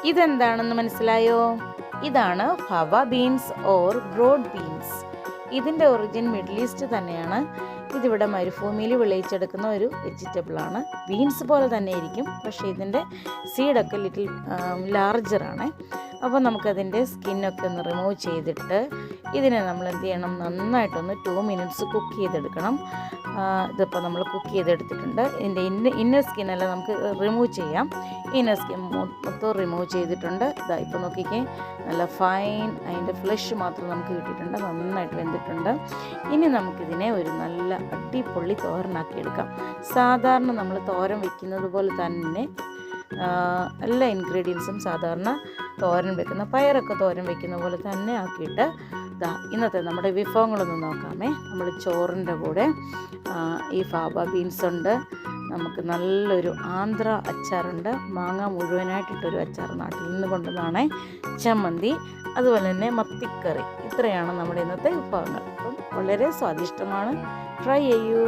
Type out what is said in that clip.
ഇതെന്താണെന്ന് മനസ്സിലായോ? ഇതാണ് ഫവ ബീൻസ് ഓർ ബ്രോഡ് ബീൻസ്. ഇതിൻ്റെ ഒറിജിൻ മിഡിൽ ഈസ്റ്റ് തന്നെയാണ്. ഇതിവിടെ മരുഭൂമിയിൽ വിളയിച്ചെടുക്കുന്ന ഒരു വെജിറ്റബിളാണ്. ബീൻസ് പോലെ തന്നെ ഇരിക്കും, പക്ഷേ ഇതിൻ്റെ സീഡൊക്കെ ലിറ്റിൽ ലാർജറാണ്. അപ്പോൾ നമുക്കതിൻ്റെ സ്കിന്നൊക്കെ ഒന്ന് റിമൂവ് ചെയ്തിട്ട് ഇതിനെ നമ്മൾ എന്ത് ചെയ്യണം, നന്നായിട്ടൊന്ന് 2 മിനിറ്റ്സ് കുക്ക് ചെയ്തെടുക്കണം. ഇതിപ്പോൾ നമ്മൾ കുക്ക് ചെയ്തെടുത്തിട്ടുണ്ട്. ഇതിൻ്റെ ഇന്നർ സ്കിന്നെല്ലാം നമുക്ക് റിമൂവ് ചെയ്യാം. ഇന്നർ സ്കിൻ മൊത്തം റിമൂവ് ചെയ്തിട്ടുണ്ട്. ഇതാ ഇപ്പോൾ നോക്കിക്കേ, നല്ല ഫൈൻ അതിൻ്റെ ഫ്ലഷ് മാത്രം നമുക്ക് കിട്ടിയിട്ടുണ്ട്. നന്നായിട്ട് വെന്തിട്ടുണ്ട്. ഇനി നമുക്കിതിനെ ഒരു നല്ല അടിപൊളി തോരനാക്കി എടുക്കാം. സാധാരണ നമ്മൾ തോരൻ വെക്കുന്നത് പോലെ തന്നെ എല്ലാ ഇൻഗ്രീഡിയൻസും സാധാരണ തോരൻ വെക്കുന്ന പയറൊക്കെ തോരൻ വെക്കുന്ന പോലെ തന്നെ ആക്കിയിട്ട് ഇന്നത്തെ നമ്മുടെ വിഭവങ്ങളൊന്ന് നോക്കാമേ. നമ്മൾ ചോറിൻ്റെ കൂടെ ഈ ഫാബ ബീൻസ് ഉണ്ട്, നമുക്ക് നല്ലൊരു ആന്ധ്ര അച്ചാറുണ്ട്, മാങ്ങ മുഴുവനായിട്ടിട്ടൊരു അച്ചാർ നാട്ടിൽ നിന്ന് കൊണ്ടുവന്നാണ്, ചമ്മന്തി, അതുപോലെ തന്നെ മത്തിക്കറി. ഇത്രയാണ് നമ്മുടെ ഇന്നത്തെ വിഭവങ്ങൾ. അപ്പം വളരെ സ്വാദിഷ്ടമാണ്. ട്രൈ ചെയ്യൂ.